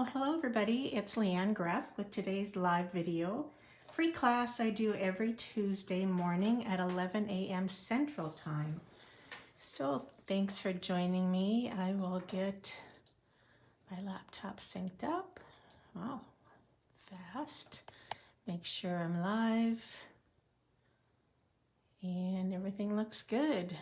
Well, hello everybody, it's Leanne Greff with today's live video. Free class I do every Tuesday morning at 11 a.m. Central Time. So thanks for joining me. I will get my laptop synced up. Wow, fast. Make sure I'm live. And everything looks good.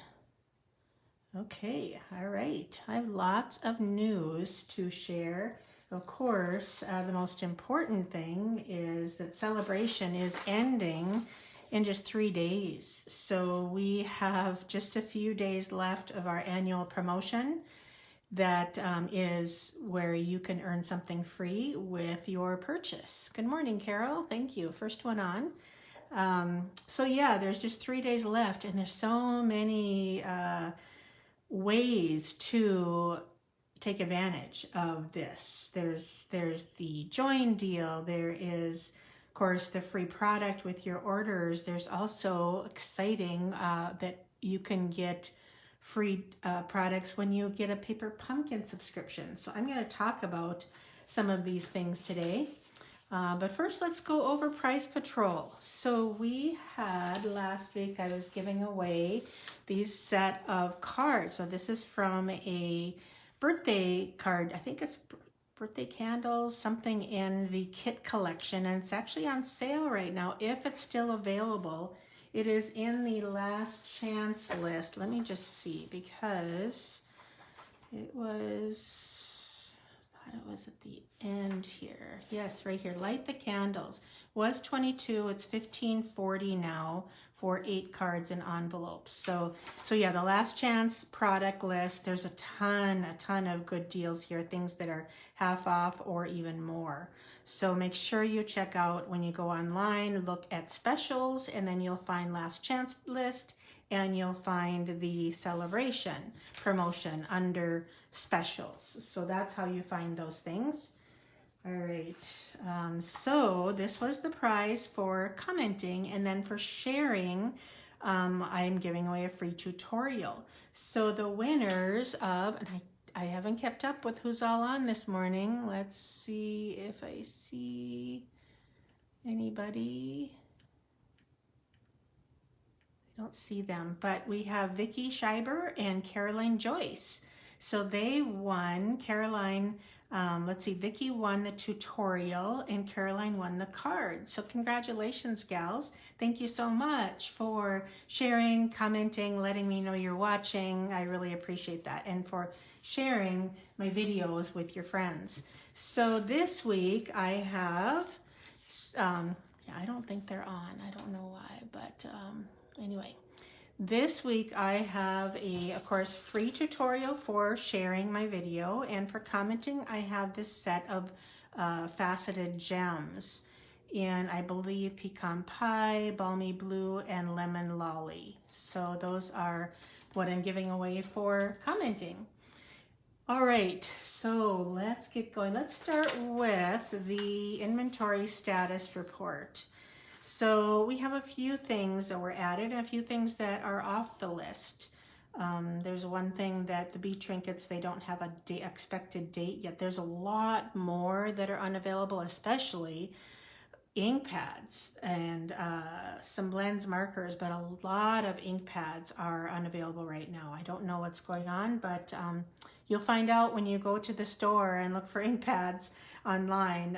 Okay, all right. I have lots of news to share. Of course, the most important thing is that celebration is ending in just 3 days. So we have just a few days left of our annual promotion that is where you can earn something free with your purchase. Good morning, Carol. Thank you. First one on. So yeah, there's just 3 days left, and there's so many ways to take advantage of this. There's the join deal. There is, of course, the free product with your orders. There's also exciting that you can get free products when you get a Paper Pumpkin subscription. So I'm going to talk about some of these things today. But first, let's go over Price Patrol. So we had last week, I was giving away these set of cards. So this is from a birthday card. I think it's birthday candles, something in the kit collection. And it's actually on sale right now if it's still available. It is in the last chance list. Let me just see, because it was... it was at the end here. Yes, right here. Light the Candles. Was $22. It's $15.40 now for 8 cards and envelopes. So yeah, the last chance product list. There's a ton of good deals here. Things that are half off or even more. So make sure you check out when you go online. Look at specials, and then you'll find last chance list. And you'll find the celebration promotion under specials. So that's how you find those things. All right, so this was the prize for commenting, and then for sharing, I'm giving away a free tutorial. So the winners of, and I haven't kept up with who's all on this morning. Let's see if I see anybody. Don't see them, but we have Vicki Scheiber and Caroline Joyce. So they won. Caroline, let's see, Vicki won the tutorial and Caroline won the card. So congratulations, gals. Thank you so much for sharing, commenting, letting me know you're watching. I really appreciate that. And for sharing my videos with your friends. So this week I have, I don't think they're on. I don't know why, but anyway, this week I have of course, free tutorial for sharing my video, and for commenting I have this set of faceted gems in, I believe, pecan pie, balmy blue, and lemon lolly. So those are what I'm giving away for commenting. All right, so let's get going. Let's start with the inventory status report. So we have a few things that were added and a few things that are off the list. There's one thing that the bee trinkets, they don't have a expected date yet. There's a lot more that are unavailable, especially ink pads and some blends markers, but a lot of ink pads are unavailable right now. I don't know what's going on, but you'll find out when you go to the store and look for ink pads online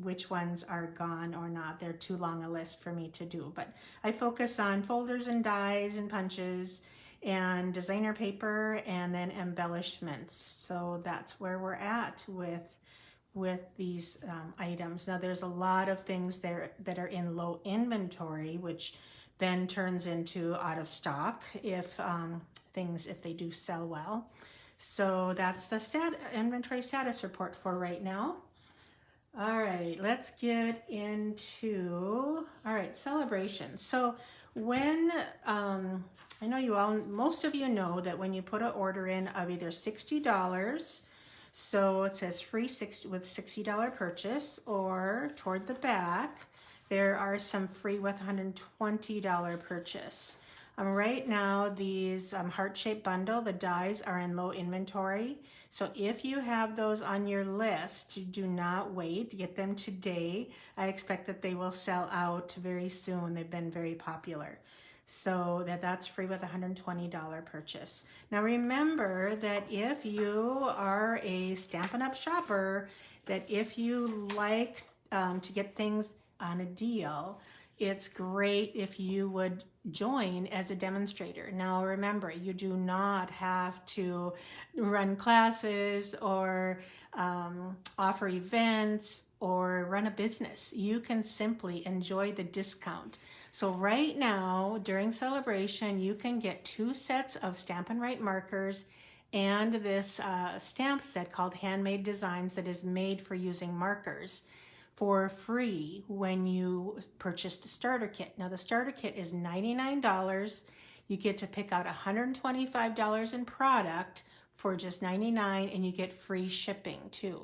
which ones are gone or not. They're too long a list for me to do, but I focus on folders and dies and punches and designer paper and then embellishments. So that's where we're at with these items. Now there's a lot of things there that are in low inventory, which then turns into out of stock if they do sell well. So that's the inventory status report for right now. All right, let's get into, all right, celebration. So when, I know most of you know that when you put an order in of either $60, so it says free with $60 purchase, or toward the back, there are some free with $120 purchase. Right now, these heart-shaped bundle, the dies are in low inventory. So if you have those on your list, do not wait. Get them today. I expect that they will sell out very soon. They've been very popular. So that's free with a $120 purchase. Now remember that if you are a Stampin' Up! Shopper, that if you like to get things on a deal, it's great if you would join as a demonstrator. Now remember, you do not have to run classes or offer events or run a business. You can simply enjoy the discount. So right now, during celebration, you can get 2 sets of Stampin' Write markers and this stamp set called Handmade Designs that is made for using markers for free when you purchase the starter kit. Now the starter kit is $99. You get to pick out $125 in product for just $99, and you get free shipping too.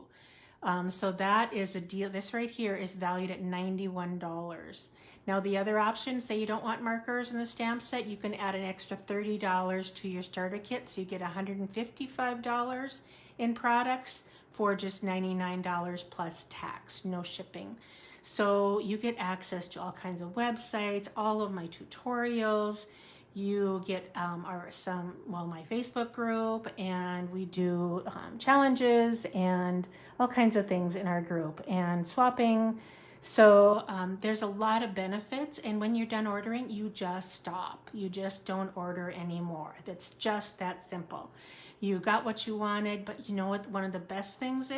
So that is a deal. This right here is valued at $91. Now the other option, say you don't want markers in the stamp set, you can add an extra $30 to your starter kit, so you get $155 in products for just $99 plus tax, no shipping. So you get access to all kinds of websites, all of my tutorials. You get my Facebook group, and we do challenges and all kinds of things in our group and swapping. So there's a lot of benefits, and when you're done ordering, you just stop. You just don't order anymore. That's just that simple. You got what you wanted, but you know what one of the best things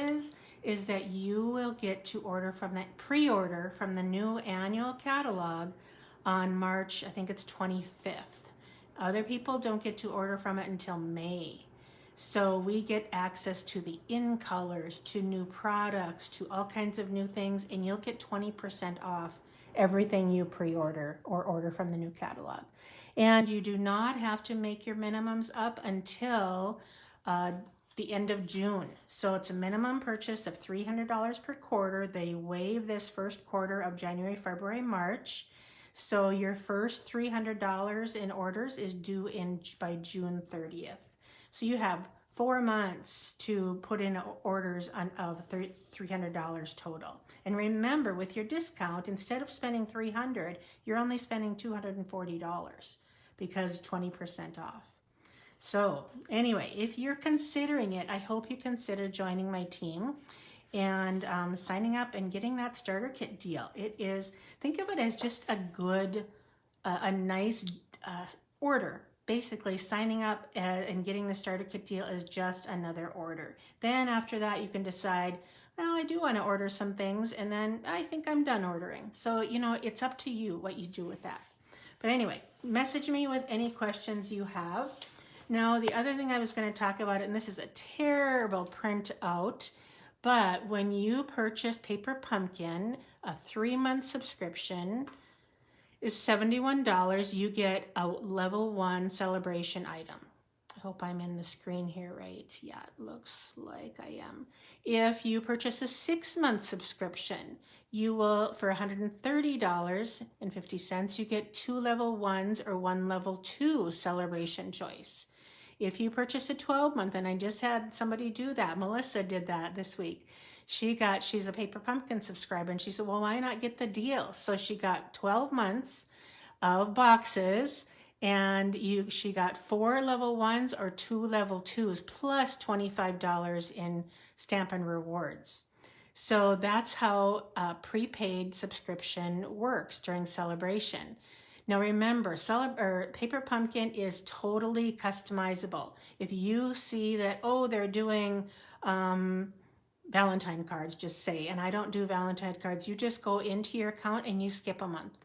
is that you will get to order from that pre-order from the new annual catalog on March, I think it's 25th. Other people don't get to order from it until May. So we get access to the in colors, to new products, to all kinds of new things, and you'll get 20% off everything you pre-order or order from the new catalog. And you do not have to make your minimums up until the end of June. So it's a minimum purchase of $300 per quarter. They waive this first quarter of January, February, March. So your first $300 in orders is due by June 30th. So you have 4 months to put in orders of $300 total. And remember, with your discount, instead of spending $300, you're only spending $240 because 20% off. So anyway, if you're considering it, I hope you consider joining my team and signing up and getting that starter kit deal. It is, think of it as just a good, a nice order. Basically, signing up and getting the starter kit deal is just another order. Then after that, you can decide, well, I do want to order some things, and then I think I'm done ordering. So, you know, it's up to you what you do with that. But anyway, message me with any questions you have. Now, the other thing I was going to talk about, and this is a terrible printout, but when you purchase Paper Pumpkin, a 3-month subscription is $71. You get a level 1 celebration item. I hope I'm in the screen here right. Yeah, it looks like I am. If you purchase a 6-month subscription, you will, for $130.50, you get 2 level 1s or 1 level 2 celebration choice. If you purchase a 12-month, and I just had somebody do that, Melissa did that this week. She's a Paper Pumpkin subscriber, and she said, well, why not get the deal? So she got 12 months of boxes, and she got 4 level 1s or 2 level 2s plus $25 in Stampin' Rewards. So that's how a prepaid subscription works during celebration. Now remember, Paper Pumpkin is totally customizable. If you see that, oh, they're doing Valentine cards, just say, and I don't do Valentine cards, you just go into your account and you skip a month.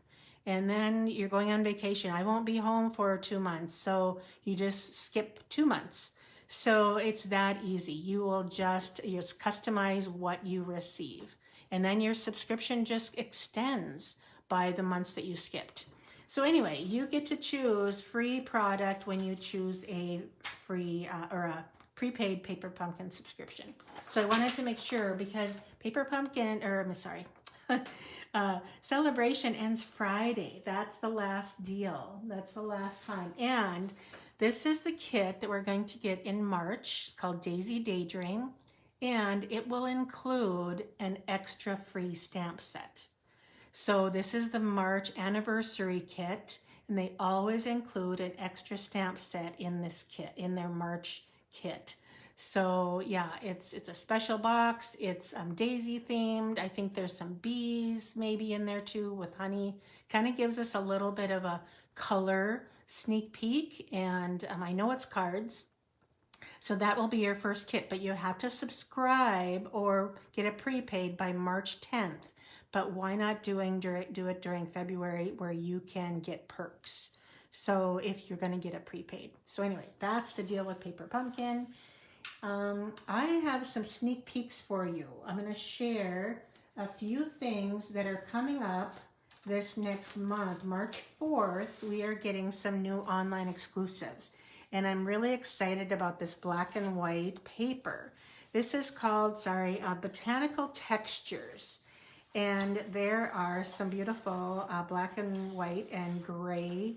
And then you're going on vacation. I won't be home for 2 months, so you just skip 2 months. So it's that easy. You will just customize what you receive. And then your subscription just extends by the months that you skipped. So anyway, you get to choose free product when you choose a free or a prepaid Paper Pumpkin subscription. So I wanted to make sure, because Celebration ends Friday. That's the last deal. That's the last time. And this is the kit that we're going to get in March. It's called Daisy Daydream. And it will include an extra free stamp set. So this is the March anniversary kit. And they always include an extra stamp set in this kit, in their March kit. So yeah, it's a special box. It's daisy themed. I think there's some bees maybe in there too with honey. Kind of gives us a little bit of a color sneak peek. And I know it's cards. So that will be your first kit, but you have to subscribe or get it prepaid by March 10th. But why not do it during February where you can get perks? So if you're going to get it prepaid. So anyway, that's the deal with Paper Pumpkin. I have some sneak peeks for you. I'm going to share a few things that are coming up this next month. March 4th, we are getting some new online exclusives. And I'm really excited about this black and white paper. This is called, Botanical Textures. And there are some beautiful black and white and gray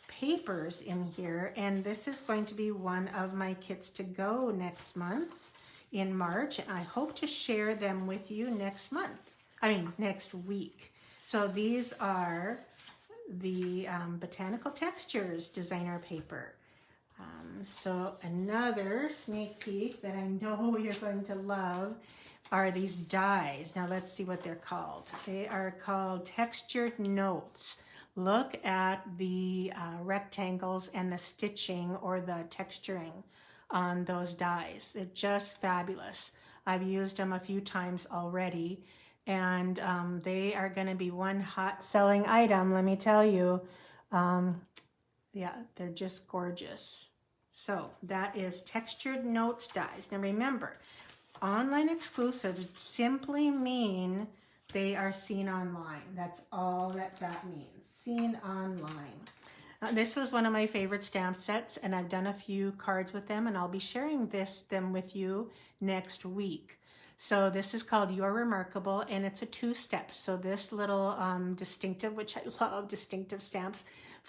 papers in here. And this is going to be one of my kits to go next month in March. And I hope to share them with you next week. So these are the Botanical Textures designer paper. So another sneak peek that I know you're going to love are these dies. Now let's see what they're called. They are called Textured Notes. Look at the rectangles and the stitching or the texturing on those dies. They're just fabulous. I've used them a few times already, and they are going to be one hot selling item, let me tell you. Yeah, they're just gorgeous. So that is Textured Notes dies. Now remember, online exclusives simply mean they are seen online. That's all that means, seen online. This was one of my favorite stamp sets, and I've done a few cards with them, and I'll be sharing them with you next week. So this is called You're Remarkable, and it's a 2-step. So this little distinctive, which I love, distinctive stamps,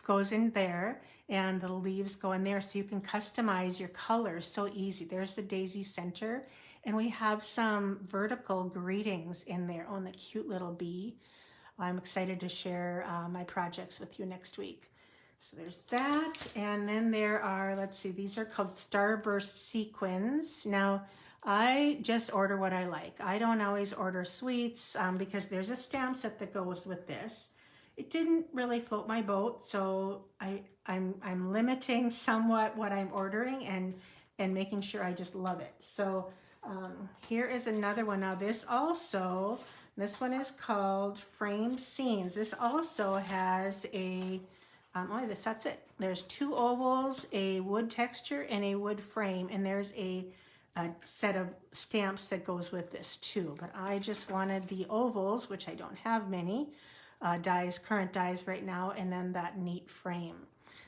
goes in there, and the leaves go in there, so you can customize your colors so easy. There's the daisy center, and we have some vertical greetings in there on the cute little bee. I'm excited to share my projects with you next week. So there's that, and then there are, let's see, these are called Starburst Sequins. Now, I just order what I like. I don't always order sweets because there's a stamp set that goes with this. It didn't really float my boat, so I'm limiting somewhat what I'm ordering and making sure I just love it. So here is another one. Now this one is called Framed Scenes. This also has a, that's it. There's 2 ovals, a wood texture, and a wood frame, and there's a set of stamps that goes with this too. But I just wanted the ovals, which I don't have many current dies right now, and then that neat frame.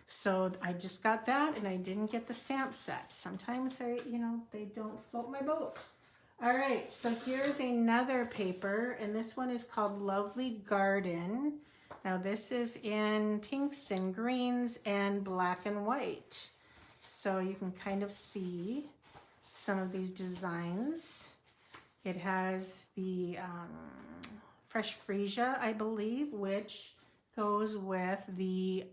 So I just got that, and I didn't get the stamp set. Sometimes they don't float my boat. All right, so here's another paper, and this one is called Lovely Garden. Now this is in pinks and greens and black and white. So you can kind of see some of these designs. It has the fresh freesia, I believe, which goes with the,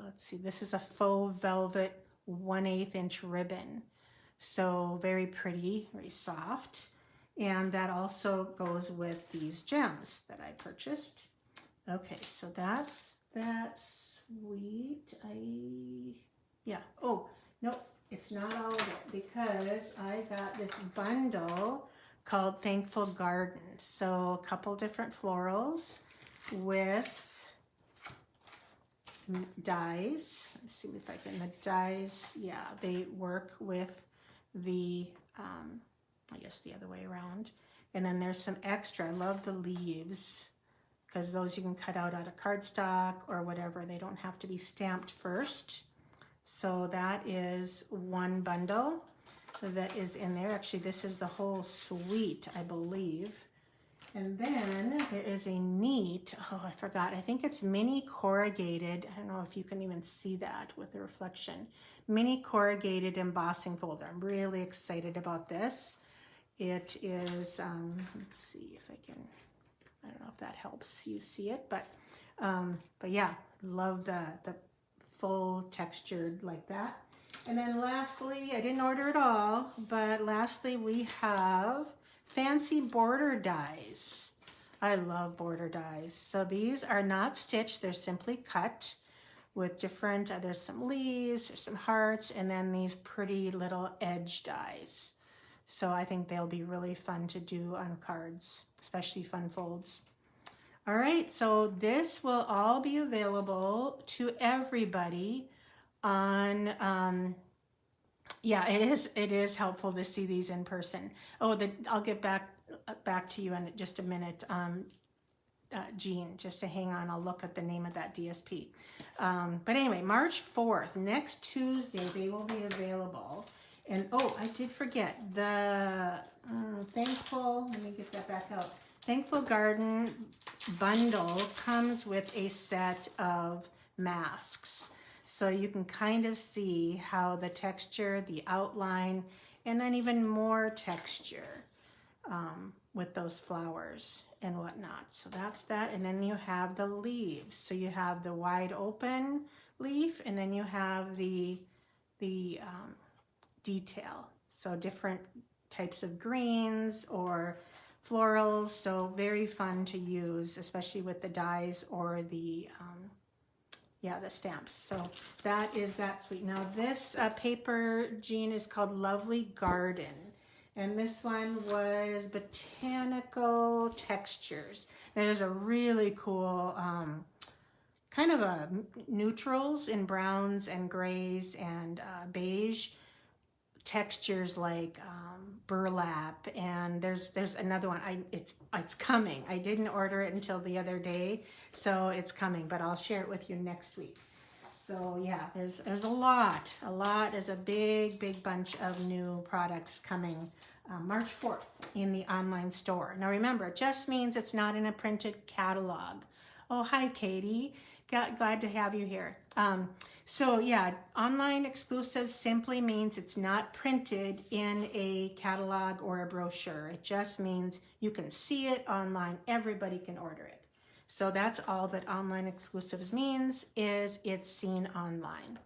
let's see, this is a faux velvet 1/8 inch ribbon. So very pretty, very soft. And that also goes with these gems that I purchased. Okay, so that's sweet. Oh, nope, it's not all of it because I got this bundle called Thankful Garden. So a couple different florals with dies. Let's see if I can, the dies, yeah, they work with the, I guess the other way around. And then there's some extra. I love the leaves because those you can cut out of cardstock or whatever. They don't have to be stamped first. So that is one bundle that is in there. Actually, this is the whole suite, I believe. And then there is a neat, oh, I forgot. I think it's mini corrugated. I don't know if you can even see that with the reflection. Mini corrugated embossing folder. I'm really excited about this. It is, let's see if I can, I don't know if that helps you see it, but yeah, love the full textured like that. And then lastly, I didn't order it all, but lastly we have fancy border dies. I love border dies. So these are not stitched, they're simply cut with different, there's some leaves, there's some hearts, and then these pretty little edge dies. So I think they'll be really fun to do on cards, especially fun folds. All right, so this will all be available to everybody on, yeah, it is helpful to see these in person. Oh, I'll get back to you in just a minute, Jean, just to hang on. I'll look at the name of that DSP. But anyway, March 4th, next Tuesday, they will be available. And oh, I did forget the Thankful, let me get that back out. Thankful Garden bundle comes with a set of masks. So you can kind of see how the texture, the outline, and then even more texture with those flowers and whatnot. So that's that. And then you have the leaves. So you have the wide open leaf, and then you have the detail. So different types of greens or florals. So very fun to use, especially with the dies or the stamps. So that is that sweet. Now this paper, Jean, is called Lovely Garden. And this one was Botanical Textures. That is a really cool kind of a neutrals in browns and grays and beige textures like burlap, and there's another one. It's coming. I didn't order it until the other day, so it's coming, but I'll share it with you next week. So yeah, there's a lot. There's a big bunch of new products coming March 4th in the online store. Now remember, it just means it's not in a printed catalog. Oh, hi, Katie. Glad to have you here. So yeah, online exclusive simply means it's not printed in a catalog or a brochure. It just means you can see it online. Everybody can order it. So that's all that online exclusives means, is it's seen online.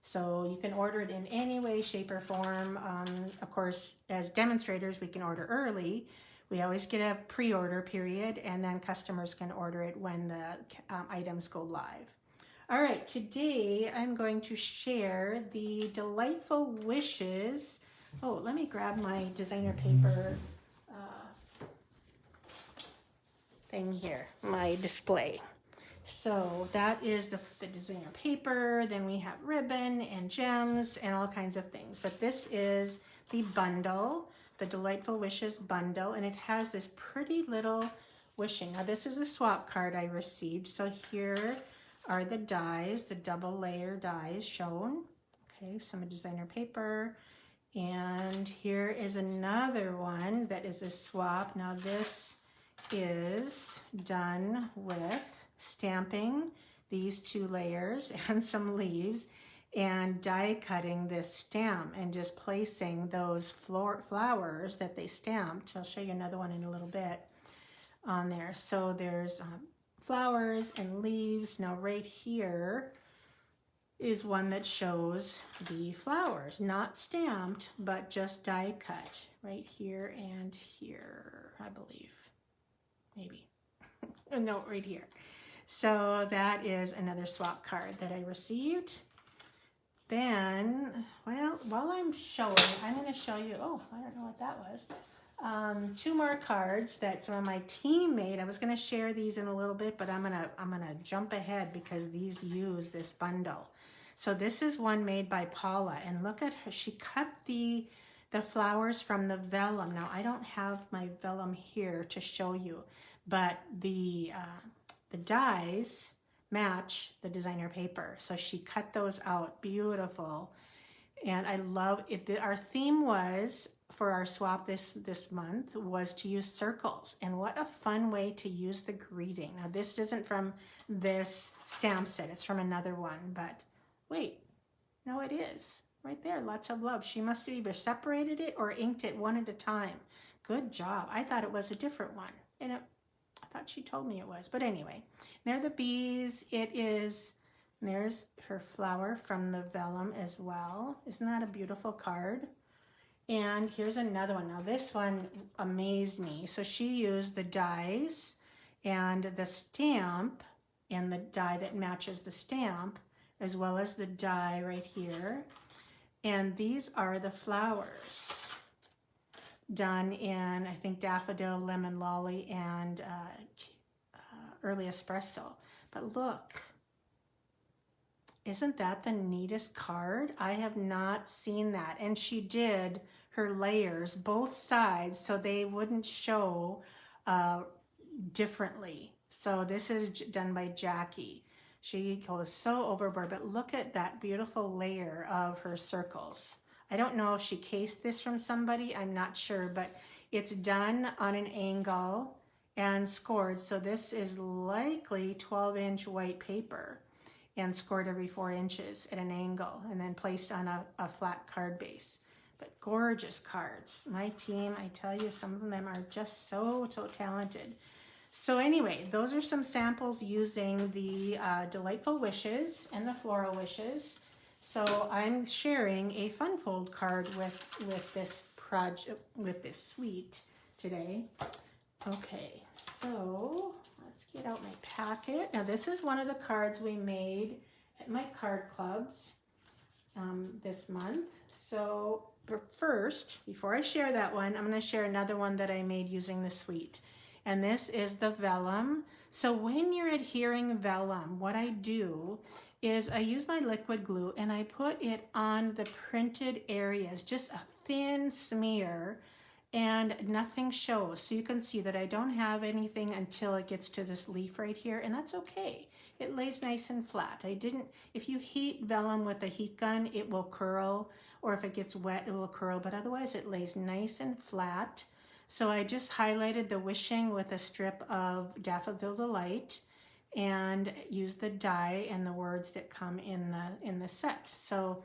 So you can order it in any way, shape, or form. Of course, as demonstrators, we can order early. We always get a pre-order period, and then customers can order it when the items go live. All right, today I'm going to share the Delightful Wishes. Oh, let me grab my designer paper thing here, my display. So that is the designer paper. Then we have ribbon and gems and all kinds of things. But this is the bundle, the Delightful Wishes bundle, and it has this pretty little wishing. Now this is a swap card I received. So here are the dies, the double layer dies shown. Okay, some designer paper. And here is another one that is a swap. Now this is done with stamping these two layers and some leaves and die cutting this stamp and just placing those flowers that they stamped. I'll show you another one in a little bit on there. So there's flowers and leaves. Now right here is one that shows the flowers, not stamped, but just die cut right here and here, I believe. Maybe. No, right here. So that is another swap card that I received. Then, well, while I'm showing, I'm going to show you, oh, I don't know what that was. Two more cards that some of my team made. I was going to share these in a little bit, but I'm gonna jump ahead because these use this bundle. So this is one made by Paula, and look at her. She cut the flowers from the vellum. Now I don't have my vellum here to show you, but the dies match the designer paper. So she cut those out beautiful, and I love it. Our theme was for our swap this month was to use circles. And what a fun way to use the greeting. Now this isn't from this stamp set, it's from another one, but wait, no it is. Right there, lots of love. She must have either separated it or inked it one at a time. Good job. I thought it was a different one. And I thought she told me it was. But anyway, there are the bees. It is, there's her flower from the vellum as well. Isn't that a beautiful card? And here's another one. Now this one amazed me. So she used the dies and the stamp and the die that matches the stamp, as well as the die right here. And these are the flowers done in, I think, daffodil, lemon lolly, and early espresso. But look, isn't that the neatest card? I have not seen that. And she did her layers both sides so they wouldn't show differently. So this is done by Jackie. She goes so overboard, but look at that beautiful layer of her circles. I don't know if she cased this from somebody, I'm not sure, but it's done on an angle and scored. So this is likely 12-inch white paper and scored every 4 inches at an angle and then placed on a flat card base. But gorgeous cards. My team, I tell you, some of them are just so talented. So anyway, those are some samples using the Delightful Wishes and the Floral Wishes. So I'm sharing a fun fold card with this project, with this suite today. Okay, so let's get out my packet. Now this is one of the cards we made at my card clubs this month. So but first, before I share that one, I'm going to share another one that I made using the suite. And this is the vellum. So when you're adhering vellum, what I do is I use my liquid glue and I put it on the printed areas, just a thin smear, and nothing shows. So you can see that I don't have anything until it gets to this leaf right here, and that's okay. It lays nice and flat. If you heat vellum with a heat gun, it will curl, or if it gets wet, it will curl, but otherwise it lays nice and flat. So I just highlighted the wishing with a strip of Daffodil Delight and use the die and the words that come in the set. So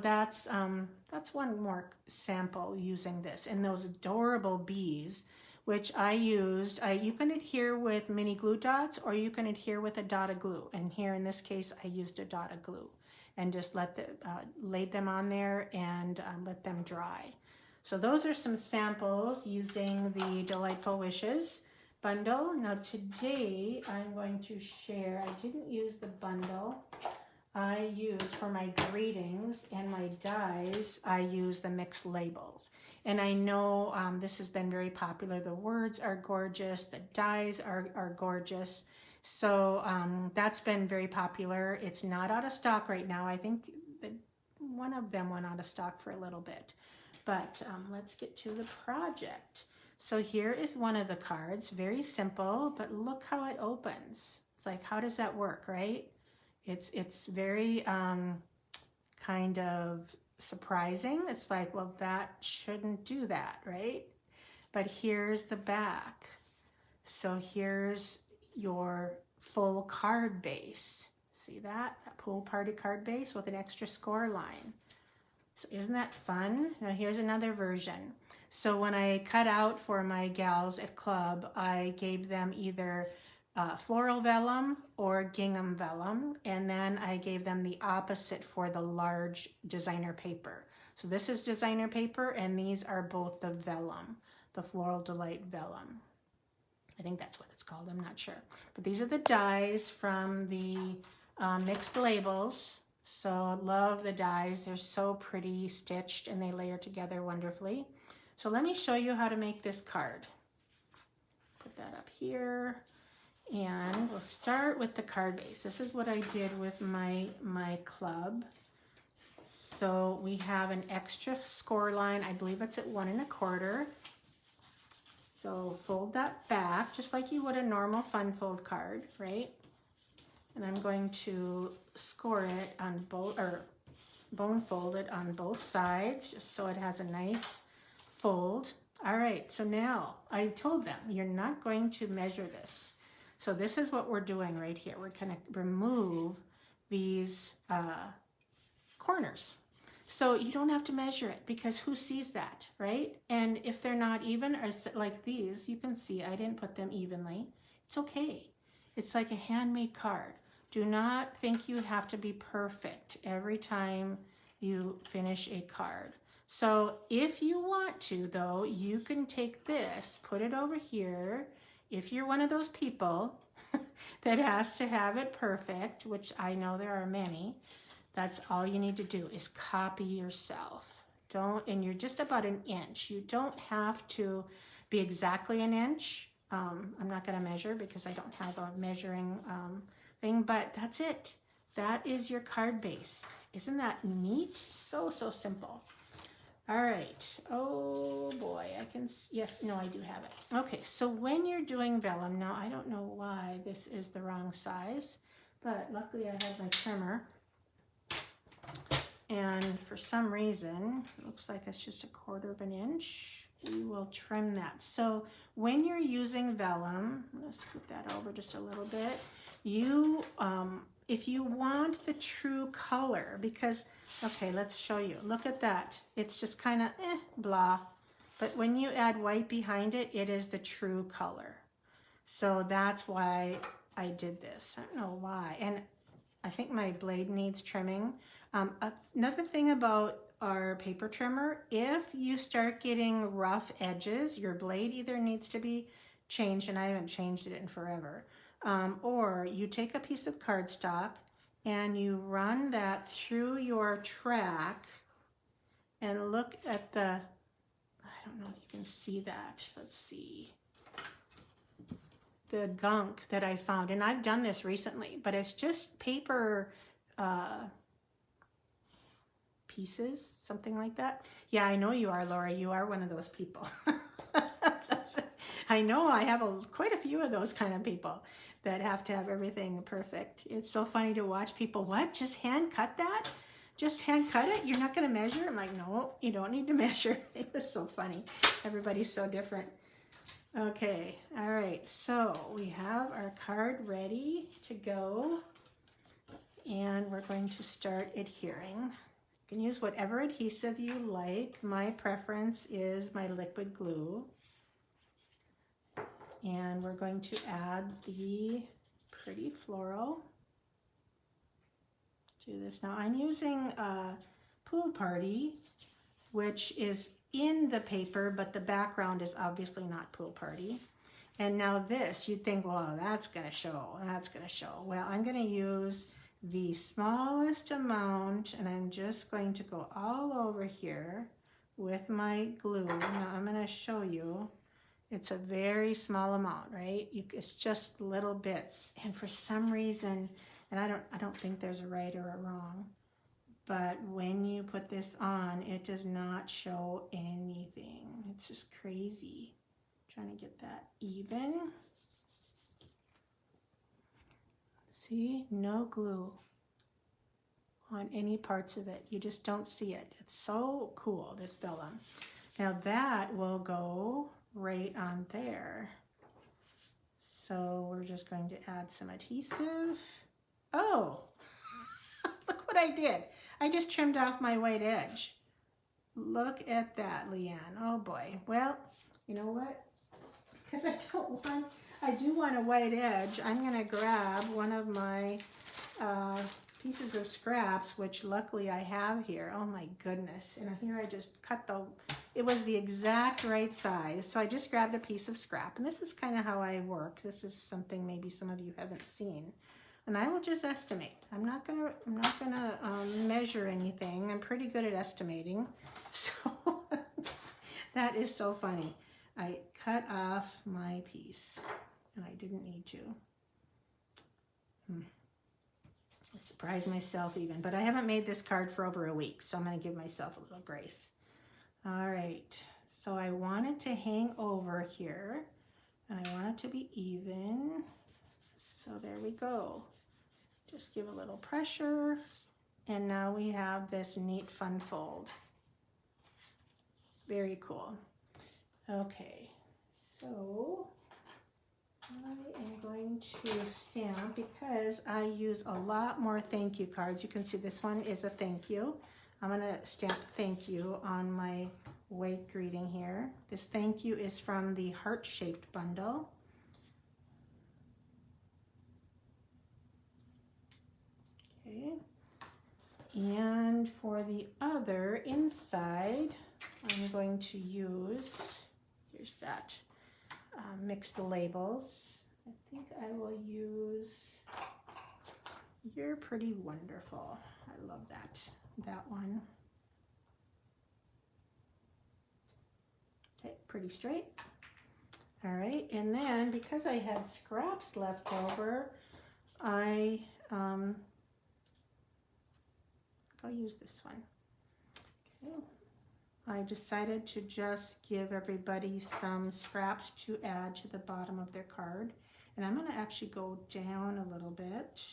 that's one more sample using this. And those adorable bees, which I used, you can adhere with mini glue dots or you can adhere with a dot of glue. And here in this case, I used a dot of glue and just laid them on there and let them dry. So those are some samples using the Delightful Wishes bundle. Now today I'm going to share, I didn't use the bundle. I use for my greetings and my dies, I use the mixed labels. And I know this has been very popular. The words are gorgeous, the dies are gorgeous. So that's been very popular. It's not out of stock right now. I think that one of them went out of stock for a little bit. But let's get to the project. So here is one of the cards, very simple, but look how it opens. It's like, how does that work, right? It's very kind of surprising. It's like, well, that shouldn't do that, right? But here's the back. So here's your full card base. See that? That pool party card base with an extra score line. So isn't that fun? Now here's another version. So when I cut out for my gals at club, I gave them either floral vellum or gingham vellum, and then I gave them the opposite for the large designer paper. So this is designer paper, and these are both the vellum, the Floral Delight vellum. I think that's what it's called, I'm not sure. But these are the dies from the mixed labels. So love the dies, they're so pretty stitched and they layer together wonderfully. So let me show you how to make this card. Put that up here. And we'll start with the card base. This is what I did with my club. So we have an extra score line. I believe it's at 1 1/4. So fold that back just like you would a normal fun fold card, right? And I'm going to score it on both, or bone fold it on both sides, just so it has a nice fold. All right, so now I told them you're not going to measure this. So this is what we're doing right here. We're going to remove these corners. So you don't have to measure it because who sees that, right? And if they're not even, or like these, you can see I didn't put them evenly. It's okay. It's like a handmade card. Do not think you have to be perfect every time you finish a card. So if you want to, though, you can take this, put it over here. If you're one of those people that has to have it perfect, which I know there are many, that's all you need to do is copy yourself. And you're just about an inch. You don't have to be exactly an inch. I'm not going to measure because I don't have a measuring thing, but that's it. That is your card base. Isn't that neat? So, so simple. All right. Oh boy, yes, no, I do have it. Okay, so when you're doing vellum, now I don't know why this is the wrong size, but luckily I have my trimmer. And for some reason, it looks like it's just 1/4 of an inch. We will trim that. So when you're using vellum, I'm gonna scoot that over just a little bit. If you want the true color, because, okay, let's show you. Look at that. It's just kind of blah. But when you add white behind it, it is the true color. So that's why I did this. I don't know why. And I think my blade needs trimming. Another thing about our paper trimmer, if you start getting rough edges, your blade either needs to be changed, and I haven't changed it in forever, or you take a piece of cardstock and you run that through your track and look at the, I don't know if you can see that, let's see, the gunk that I found. And I've done this recently, but it's just paper pieces, something like that. Yeah, I know you are, Laura. You are one of those people. I know I have quite a few of those kind of people that have to have everything perfect. It's so funny to watch people, what, just hand cut that? Just hand cut it? You're not going to measure? I'm like, no, you don't need to measure. It was so funny. Everybody's so different. Okay, all right, so we have our card ready to go, and we're going to start adhering. You can use whatever adhesive you like. My preference is my liquid glue. And we're going to add the pretty floral to this. Now I'm using Pool Party, which is in the paper, but the background is obviously not Pool Party. And now this, you'd think, well, that's gonna show, that's gonna show. Well, I'm gonna use the smallest amount, and I'm just going to go all over here with my glue. Now I'm gonna show you. It's a very small amount, right? It's just little bits. And for some reason, and I don't think there's a right or a wrong, but when you put this on, it does not show anything. It's just crazy. I'm trying to get that even. See, no glue on any parts of it. You just don't see it. It's so cool, this vellum. Now that will go right on there. So we're just going to add some adhesive. Oh, look what I did. I just trimmed off my white edge. Look at that, Leanne. Oh boy. Well, you know what? Because I do want a white edge, I'm gonna grab one of my pieces of scraps, which luckily I have here. Oh my goodness. And here I just cut it was the exact right size. So I just grabbed a piece of scrap, and this is kind of how I work. This is something maybe some of you haven't seen. And I will just estimate. I'm not gonna measure anything. I'm pretty good at estimating. So that is so funny. I cut off my piece, and I didn't need to. I surprised myself even, but I haven't made this card for over a week, so I'm going to give myself a little grace. All right, so I want it to hang over here, and I want it to be even. So there we go. Just give a little pressure, and now we have this neat fun fold. Very cool. Okay, so I am going to stamp because I use a lot more thank you cards. You can see this one is a thank you. I'm going to stamp thank you on my white greeting here. This thank you is from the heart-shaped bundle. Okay. And for the other inside, I'm going to use, here's that, mix the labels. I think I will use You're Pretty Wonderful. I love that one. Okay, pretty straight. All right, and then because I had scraps left over, I'll use this one. Okay. I decided to just give everybody some scraps to add to the bottom of their card. And I'm going to actually go down a little bit.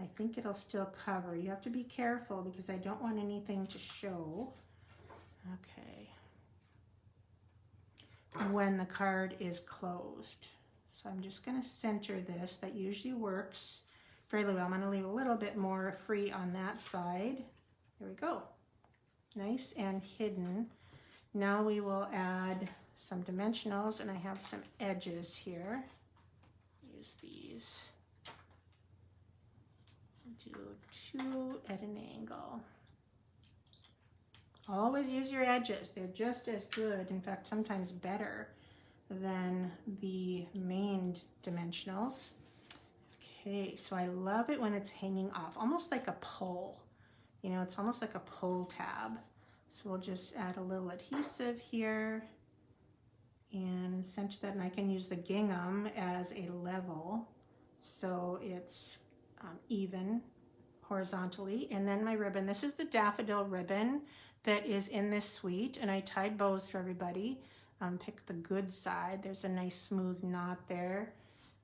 I think it'll still cover. You have to be careful because I don't want anything to show. Okay. When the card is closed. So I'm just going to center this. That usually works fairly well. I'm going to leave a little bit more free on that side. There we go. Nice and hidden. Now we will add some dimensionals, and I have some edges here. Use these. Do 2 at an angle. Always use your edges. They're just as good, in fact, sometimes better than the main dimensionals. Okay, so I love it when it's hanging off, almost like a pole. You know, it's almost like a pull tab. So we'll just add a little adhesive here and center that, and I can use the gingham as a level so it's even horizontally. And then my ribbon, this is the daffodil ribbon that is in this suite, and I tied bows for everybody. Pick the good side. There's a nice smooth knot there.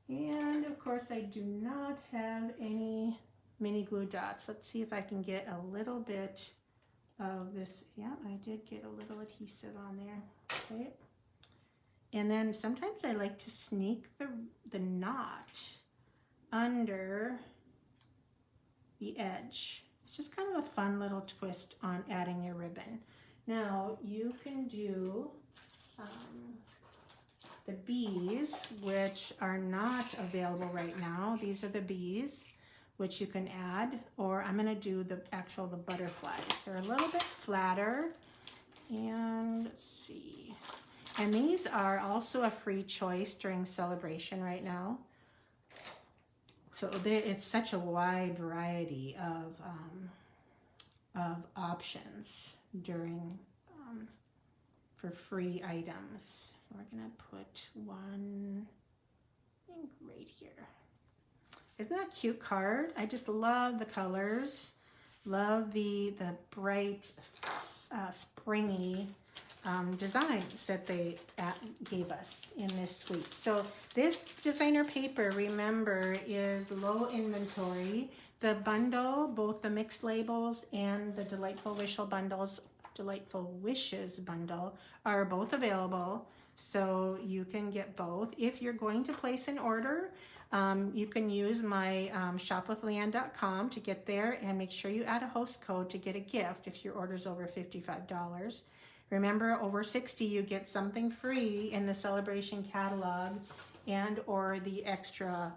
And of course I do not have any mini glue dots. Let's see if I can get a little bit of this. Yeah, I did get a little adhesive on there. Okay. And then sometimes I like to sneak the knot under the edge. It's just kind of a fun little twist on adding your ribbon. Now you can do the bees, which are not available right now. These are the bees, which you can add, or I'm going to do the butterflies. They're a little bit flatter, and let's see. And these are also a free choice during celebration right now. So it's such a wide variety of options during for free items. We're gonna put one, I think, right here. Isn't that a cute card? I just love the colors. Love the bright, springy designs that they gave us in this suite. So this designer paper, remember, is low inventory. The bundle, both the mixed labels and the Delightful Wishes bundle are both available. So you can get both. If you're going to place an order, you can use my shopwithleanne.com to get there, and make sure you add a host code to get a gift if your order is over $55. Remember, over 60, you get something free in the celebration catalog and or the extra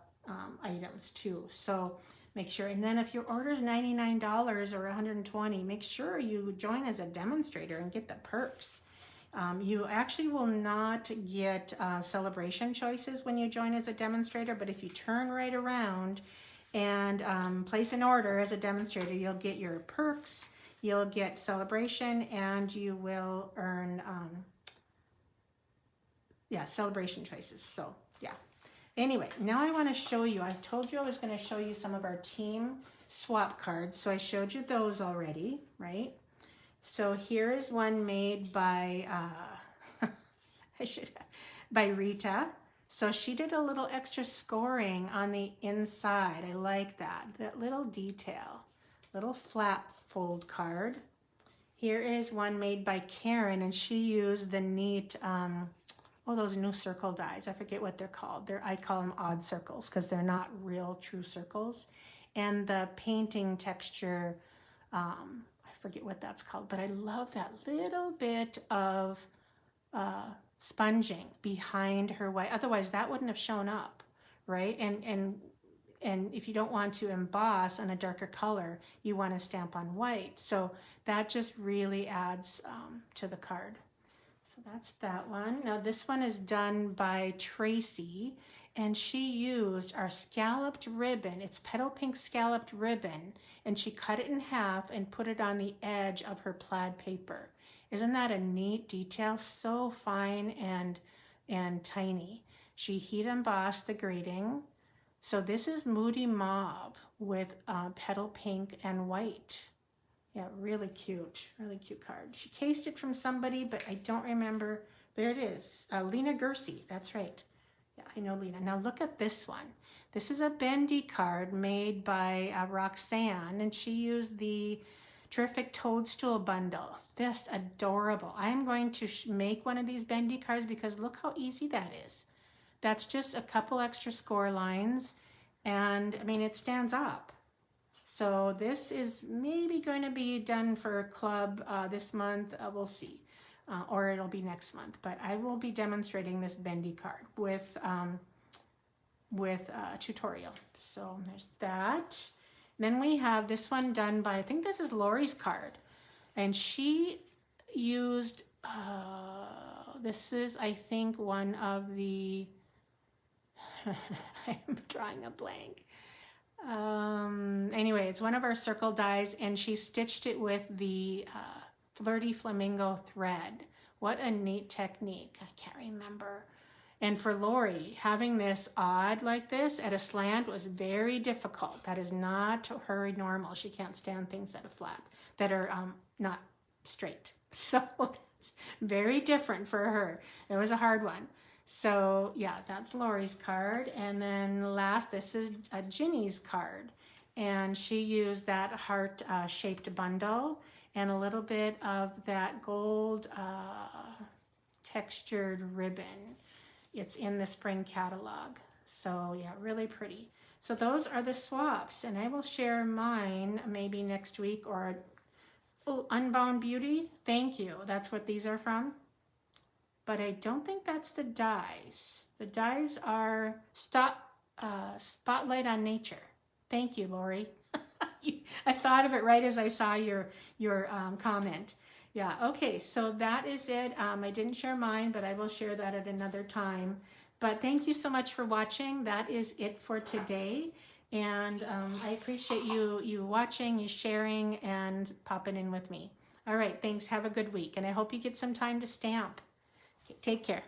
items too. So make sure. And then if your order is $99 or $120, make sure you join as a demonstrator and get the perks. You actually will not get celebration choices when you join as a demonstrator, but if you turn right around and place an order as a demonstrator, you'll get your perks, you'll get celebration, and you will earn celebration choices. So yeah. Anyway, now I want to show you, I told you I was going to show you some of our team swap cards. So I showed you those already, right? So here is one made by by Rita. So she did a little extra scoring on the inside. I like that little detail. Little flap fold card. Here is one made by Karen, and she used the neat, oh, those new circle dies. I forget what they're called. I call them odd circles because they're not real true circles. And the painting texture, I forget what that's called, but I love that little bit of sponging behind her white. Otherwise, that wouldn't have shown up, right? And if you don't want to emboss on a darker color, you want to stamp on white. So that just really adds to the card. So that's that one. Now this one is done by Tracy, and she used our scalloped ribbon. It's petal pink scalloped ribbon, and she cut it in half and put it on the edge of her plaid paper. Isn't that a neat detail? So fine and tiny. She heat embossed the grading. So this is Moody Mauve with petal pink and white. Yeah, really cute card. She cased it from somebody, but I don't remember. There it is, Lena Gersey, that's right. Yeah, I know Lena. Now look at this one. This is a bendy card made by Roxanne, and she used the Terrific Toadstool bundle. Just adorable. I'm going to make one of these bendy cards because look how easy that is. That's just a couple extra score lines, and I mean, it stands up. So this is maybe going to be done for a club this month. We'll see, or it'll be next month. But I will be demonstrating this bendy card with a tutorial. So there's that. Then we have this one done by, I think this is Lori's card, and she used, this is, I think, one of the, I'm drawing a blank. Anyway, it's one of our circle dies, and she stitched it with the Flirty Flamingo thread. What a neat technique. I can't remember. And for Lori, having this odd like this at a slant was very difficult. That is not her normal. She can't stand things that are flat, that are not straight. So it's very different for her. It was a hard one. So yeah, that's Lori's card. And then last, this is Ginny's card. And she used that heart shaped bundle and a little bit of that gold textured ribbon. It's in the spring catalog. So yeah, really pretty. So those are the swaps, and I will share mine maybe next week. Or, oh, Unbound Beauty, thank you. That's what these are from. But I don't think that's the dies. The dies are Spotlight on Nature. Thank you, Lori. I thought of it right as I saw your comment. Yeah, okay, so that is it. I didn't share mine, but I will share that at another time. But thank you so much for watching. That is it for today. And I appreciate you watching, you sharing, and popping in with me. All right, thanks. Have a good week. And I hope you get some time to stamp. Okay, take care.